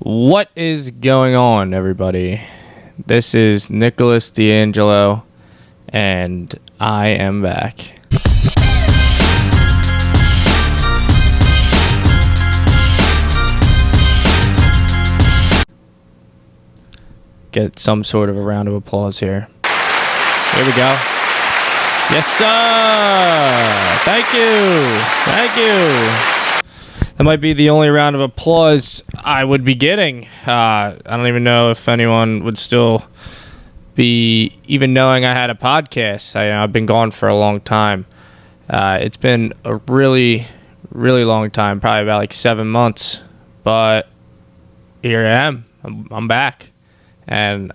What is going on, everybody? This is Nicholas D'Angelo, and I am back. Get some sort of a round of applause here. Here we go. Yes, sir! Thank you! That might be the only round of applause I would be getting. I don't even know if anyone would still be even knowing I had a podcast. I've been gone for a long time. It's been a really, really long time, probably about like 7 months. But here I am. I'm back. And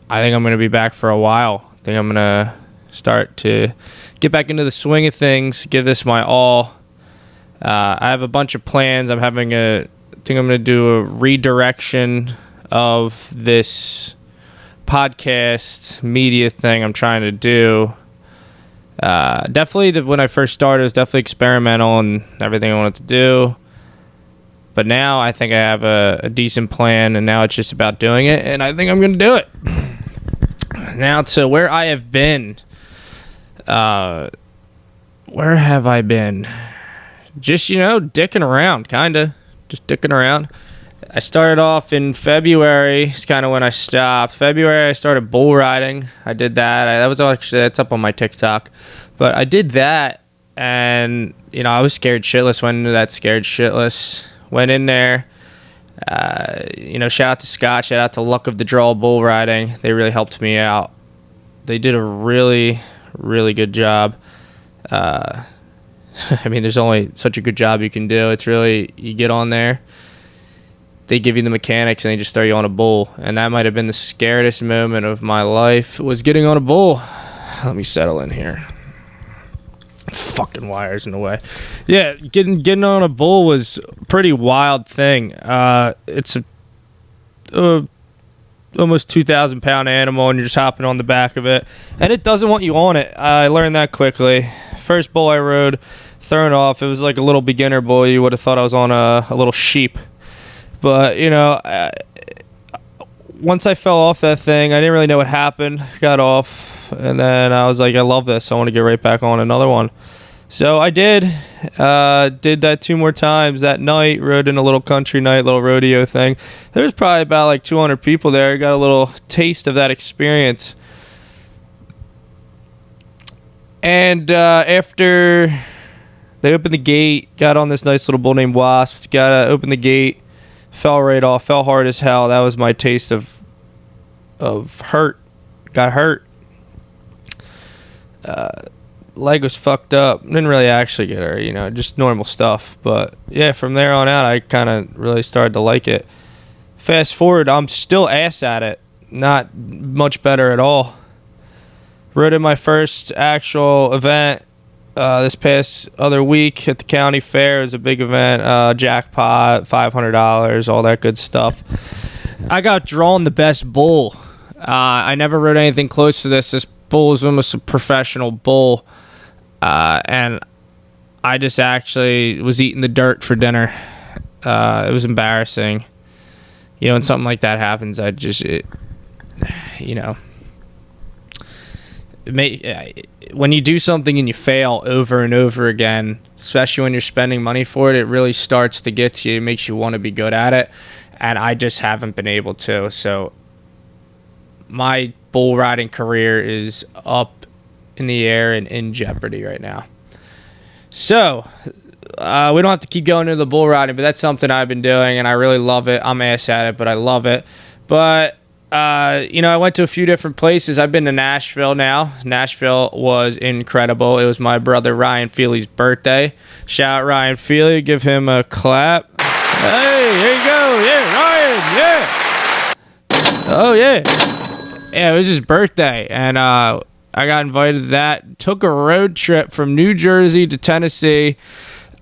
I think I'm going to be back for a while. I think I'm going to start to get back into the swing of things, give this my all. I have a bunch of plans. I think I'm going to do a redirection of this podcast media thing I'm trying to do. Definitely, when I first started, it was definitely experimental and everything I wanted to do. But now I think I have a decent plan, and now it's just about doing it, and I think I'm going to do it. Now to where I have been. Where have I been? Just, dicking around, kind of. Just dicking around. I started off in February. It's kind of when I stopped. February, I started bull riding. I did that. That's up on my TikTok. But I did that, and, I was scared shitless. Went into that scared shitless. Went in there. Shout out to Scott. Shout out to Luck of the Draw Bull Riding. They really helped me out. They did a really, really good job. There's only such a good job you can do. It's really, you get on there, they give you the mechanics, and they just throw you on a bull. And that might have been the scariest moment of my life, was getting on a bull. Let me settle in here. Fucking wires in the way. Yeah, getting on a bull was a pretty wild thing. It's a almost 2,000 pound animal, and you're just hopping on the back of it, and it doesn't want you on it. I learned that quickly. First bull I rode, thrown off, it was like a little beginner bull. You would have thought I was on a little sheep. But, once I fell off that thing, I didn't really know what happened. Got off, and then I was like, I love this. I want to get right back on another one. So I did. Did that 2 more times that night. Rode in a little country night, little rodeo thing. There was probably about like 200 people there. Got a little taste of that experience. And after they opened the gate, got on this nice little bull named Wasp. Got to open the gate. Fell right off. Fell hard as hell. That was my taste of hurt. Got hurt. Leg was fucked up. Didn't really actually get hurt, just normal stuff. But yeah, from there on out, I kind of really started to like it. Fast forward, I'm still ass at it. Not much better at all. Rode in my first actual event this past other week at the county fair. It was a big event, jackpot, $500, all that good stuff. I got drawn the best bull. I never rode anything close to this. This bull was almost a professional bull. And I just actually was eating the dirt for dinner. It was embarrassing. When something like that happens, when you do something and you fail over and over again, especially when you're spending money for it, it really starts to get to you. It makes you want to be good at it. And I just haven't been able to. So my bull riding career is up in the air and in jeopardy right now. So we don't have to keep going to the bull riding, but that's something I've been doing, and I really love it. I'm ass at it, but I love it. But I went to a few different places. I've been to Nashville now. Nashville was incredible. It was my brother Ryan Feely's birthday. Shout out Ryan Feely. Give him a clap. Hey, here you go. Yeah, Ryan. Yeah. Oh, yeah. Yeah, it was his birthday, and I got invited to that. Took a road trip from New Jersey to Tennessee.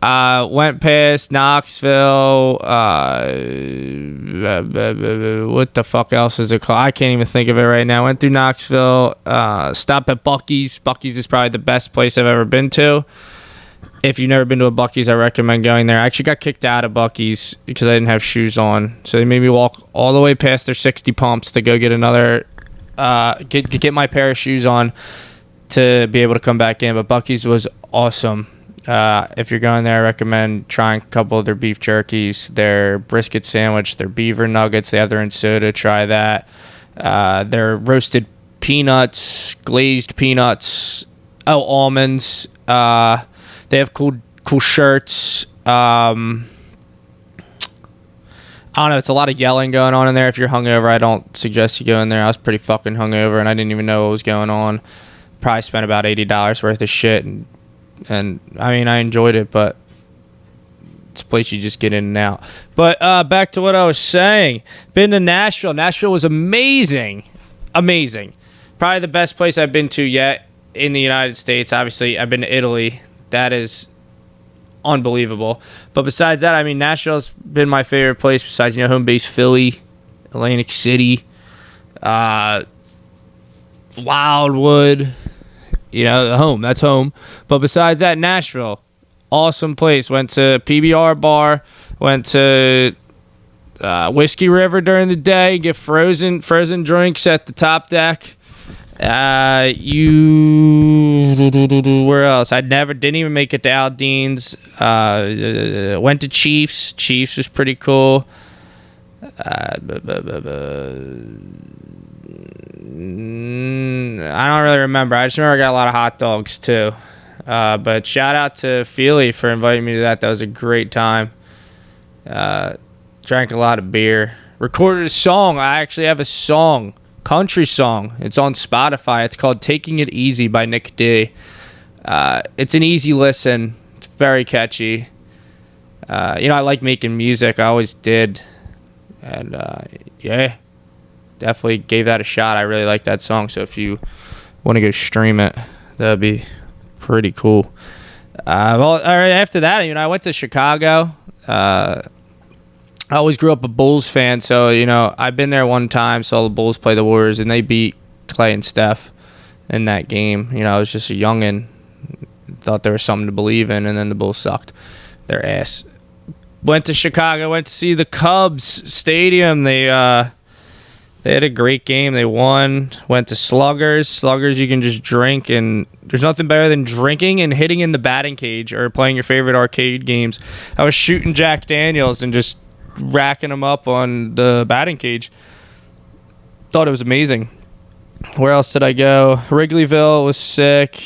Went past Knoxville. What the fuck else is it called? I can't even think of it right now. Went through Knoxville. Stopped at Buc-ee's. Buc-ee's is probably the best place I've ever been to. If you've never been to a Buc-ee's, I recommend going there. I actually got kicked out of Buc-ee's because I didn't have shoes on. So they made me walk all the way past their 60 pumps to go get another, get my pair of shoes on to be able to come back in. But Buc-ee's was awesome. If you're going there, I recommend trying a couple of their beef jerkies, their brisket sandwich, their beaver nuggets. They have their own soda. Try that. Their roasted peanuts, glazed peanuts, almonds. They have cool shirts. I don't know. It's a lot of yelling going on in there. If you're hungover, I don't suggest you go in there. I was pretty fucking hungover, and I didn't even know what was going on. Probably spent about $80 worth of shit, and I mean, I enjoyed it, but it's a place you just get in and out. But back to what I was saying. Been to Nashville. Nashville was amazing. Amazing. Probably the best place I've been to yet in the United States. Obviously, I've been to Italy. That is unbelievable. But besides that, I mean, Nashville's been my favorite place besides, home base Philly, Atlantic City, Wildwood, the home. That's home. But besides that, Nashville, awesome place. Went to PBR bar, went to Whiskey River during the day, get frozen drinks at the top deck. Where else? Didn't even make it to Aldean's. Went to Chiefs. Chiefs was pretty cool. I don't really remember. I just remember I got a lot of hot dogs too. But shout out to Feely for inviting me to that. That was a great time. Drank a lot of beer. Recorded a song. I actually have a song. Country song. It's on Spotify. It's called Taking It Easy by Nick D. It's an easy listen. It's very catchy. I like making music. I always did. And definitely gave that a shot. I really like that song. So if you want to go stream it, that'd be pretty cool. Well, all right, after that, I went to Chicago. I always grew up a Bulls fan, so, I've been there one time, saw the Bulls play the Warriors, and they beat Clay and Steph in that game. I was just a youngin', thought there was something to believe in, and then the Bulls sucked their ass. Went to Chicago, went to see the Cubs Stadium. They had a great game. They won. Went to Sluggers. Sluggers you can just drink, and there's nothing better than drinking and hitting in the batting cage or playing your favorite arcade games. I was shooting Jack Daniels and just racking them up on the batting cage. Thought it was amazing. Where else did I go? Wrigleyville was sick.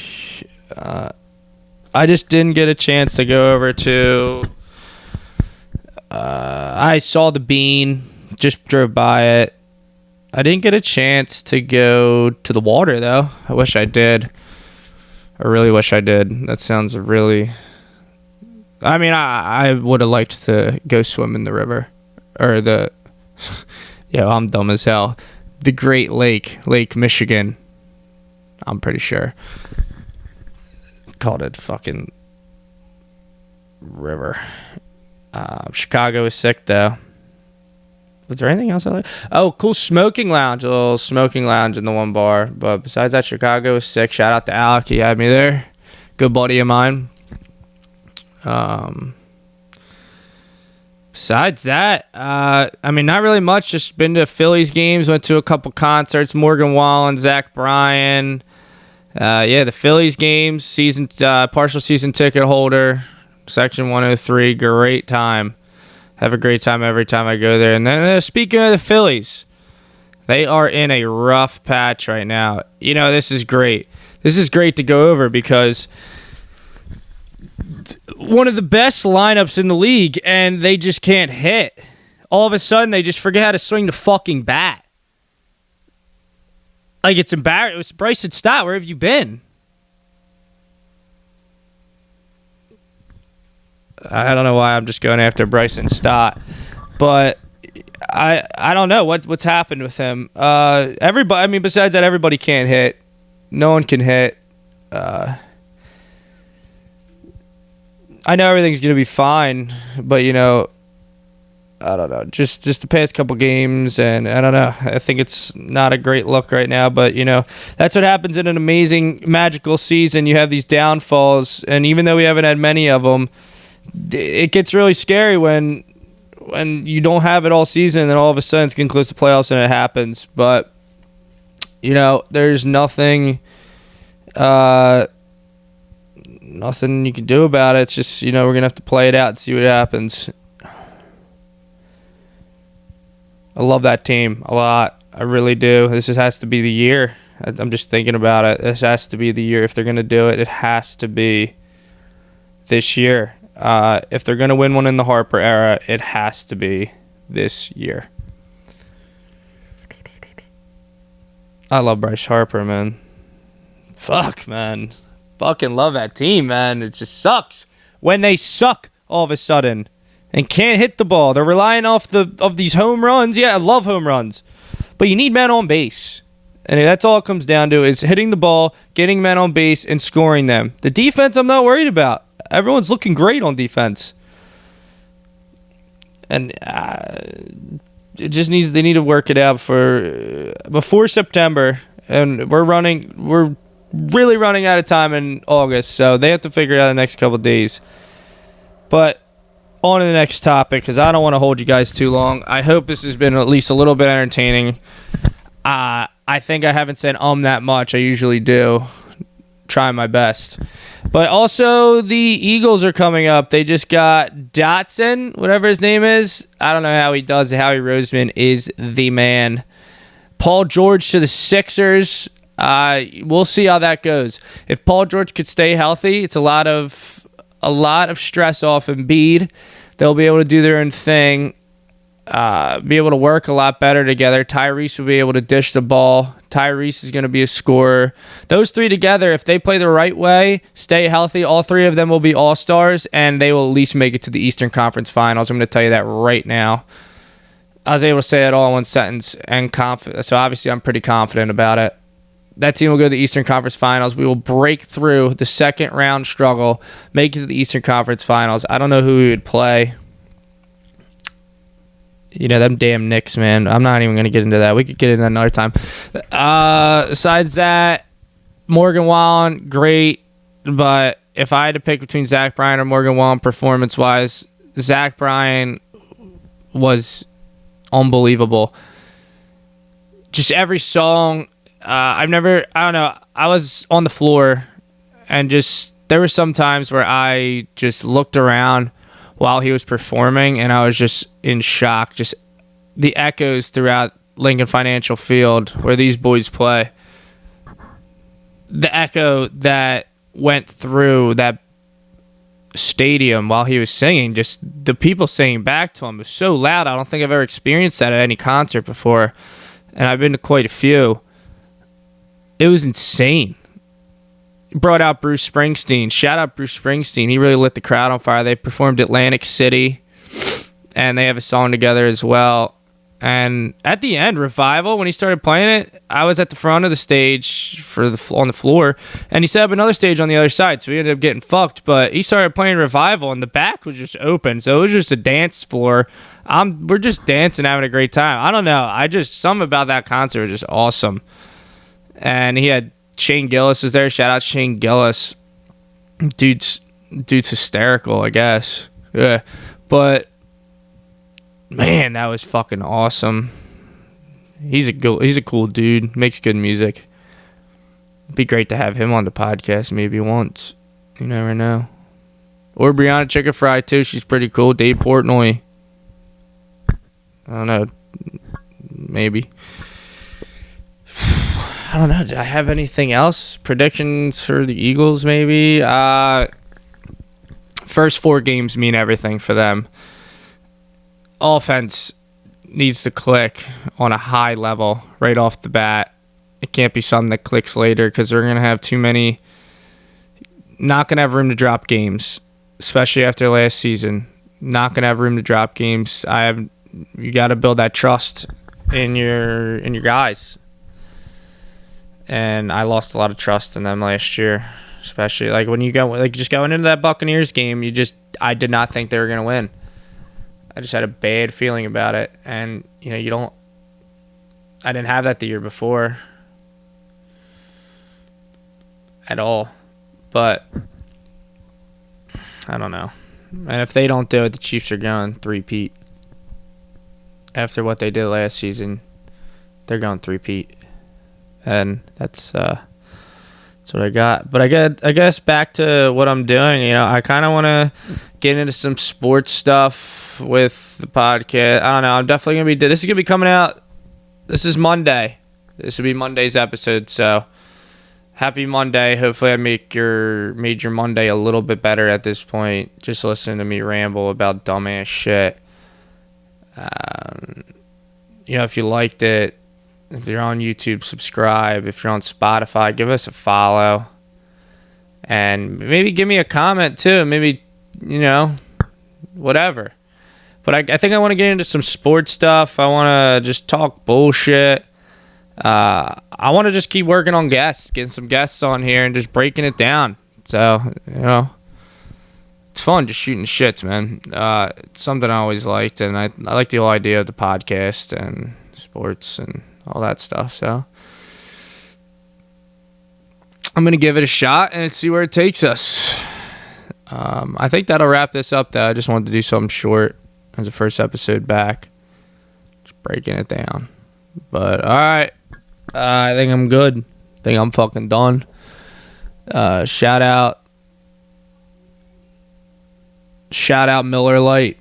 I just didn't get a chance to go over to... I saw the Bean. Just drove by it. I didn't get a chance to go to the water, though. I wish I did. I really wish I did. That sounds really... I mean, I would have liked to go swim in the river. Or the... I'm dumb as hell. The Great Lake Michigan. I'm pretty sure. Called it fucking river. Chicago was sick, though. Was there anything else I like? Oh, cool smoking lounge. A little smoking lounge in the one bar. But besides that, Chicago was sick. Shout out to Alec. He had me there. Good buddy of mine. Besides that, not really much. Just been to Phillies games. Went to a couple concerts. Morgan Wallen, Zach Bryan. The Phillies games. Partial season ticket holder. Section 103. Great time. Have a great time every time I go there. And then speaking of the Phillies, they are in a rough patch right now. This is great. This is great to go over because one of the best lineups in the league, and they just can't hit. All of a sudden, they just forget how to swing the fucking bat. Like, it's embarrassing. It was Bryson Stott. Where have you been? I don't know why I'm just going after Bryson Stott, but I don't know what's happened with him. Everybody, besides that, everybody can't hit. No one can hit. I know everything's gonna be fine, but I don't know, just the past couple games, and I don't know. I think it's not a great look right now, but that's what happens in an amazing, magical season. You have these downfalls, and even though we haven't had many of them, it gets really scary when you don't have it all season, and then all of a sudden it's getting close to playoffs and it happens. But there's nothing you can do about it. It's just we're gonna have to play it out and see what happens. I love that team a lot. I really do. This has to be the year. I'm just thinking about it. This has to be the year. If they're going to do it, it has to be this year. If they're going to win one in the Harper era, it has to be this year. I love Bryce Harper, man. Fuck, man. Fucking love that team, man. It just sucks when they suck all of a sudden and can't hit the ball. They're relying off these home runs. Yeah, I love home runs. But you need men on base. And that's all it comes down to is hitting the ball, getting men on base, and scoring them. The defense I'm not worried about. Everyone's looking great on defense. And it just they need to work it out before September. And we're really running out of time in August. So they have to figure it out in the next couple of days. But on to the next topic, because I don't want to hold you guys too long. I hope this has been at least a little bit entertaining. I think I haven't said that much. I usually do. Try my best. But also, the Eagles are coming up. They just got Dotson, whatever his name is. I don't know how he does it. Howie Roseman is the man. Paul George to the Sixers. We'll see how that goes. If Paul George could stay healthy, it's a lot of stress off Embiid. They'll be able to do their own thing, be able to work a lot better together. Tyrese will be able to dish the ball. Tyrese is going to be a scorer. Those three together, if they play the right way, stay healthy, all three of them will be all-stars, and they will at least make it to the Eastern Conference Finals. I'm going to tell you that right now. I was able to say it all in one sentence, and so obviously I'm pretty confident about it. That team will go to the Eastern Conference Finals. We will break through the second round struggle, make it to the Eastern Conference Finals. I don't know who we would play. Them damn Knicks, man. I'm not even going to get into that. We could get into that another time. Besides that, Morgan Wallen, great. But if I had to pick between Zach Bryan or Morgan Wallen performance-wise, Zach Bryan was unbelievable. Just every song... I don't know, I was on the floor and there were some times where I just looked around while he was performing and I was just in shock. Just the echoes throughout Lincoln Financial Field where these boys play. The echo that went through that stadium while he was singing, just the people singing back to him was so loud. I don't think I've ever experienced that at any concert before. And I've been to quite a few. It was insane. Brought out Bruce Springsteen. Shout out Bruce Springsteen. He really lit the crowd on fire. They performed Atlantic City, and they have a song together as well. And at the end, Revival, when he started playing it, I was at the front of the stage on the floor, and he set up another stage on the other side, so we ended up getting fucked. But he started playing Revival, and the back was just open, so it was just a dance floor. We're just dancing, having a great time. I don't know. Something about that concert was just awesome. And he had Shane Gillis was there. Shout out Shane Gillis. Dude's hysterical, I guess. Yeah. But, man, that was fucking awesome. He's a cool dude. Makes good music. It'd be great to have him on the podcast maybe once. You never know. Or Brianna Chicken Fry, too. She's pretty cool. Dave Portnoy. I don't know. Maybe. I don't know. Did I have anything else? Predictions for the Eagles, maybe? First 4 games mean everything for them. Offense needs to click on a high level right off the bat. It can't be something that clicks later because they're going to have too many... Not going to have room to drop games, especially after last season. Not going to have room to drop games. You got to build that trust in your guys. And I lost a lot of trust in them last year, especially when you just going into that Buccaneers game. I did not think they were going to win. I just had a bad feeling about it. And, you know, I didn't have that the year before at all. But I don't know. And if they don't do it, the Chiefs are going 3-peat. After what they did last season, they're going 3-peat. And that's what I got. But I guess back to what I'm doing, you know, I kind of want to get into some sports stuff with the podcast. I don't know. I'm definitely going to be, this is going to be coming out. This is Monday. This will be Monday's episode. So happy Monday. Hopefully I made your Monday a little bit better at this point. Just listen to me ramble about dumbass shit. You know, if you liked it, if you're on YouTube, subscribe. If you're on Spotify, give us a follow. And maybe give me a comment too. Maybe, you know, whatever. But I think I want to get into some sports stuff. I want to just talk bullshit. I want to just keep working on guests, getting some guests on here and just breaking it down. So, you know, it's fun just shooting shits, man. It's something I always liked. And I like the whole idea of the podcast and sports and all that stuff. So I'm going to give it a shot and see where it takes us. I think that'll wrap this up, though. I just wanted to do something short as the first episode back. Just breaking it down. But, all right. I think I'm good. I think I'm fucking done. Shout out Miller Lite.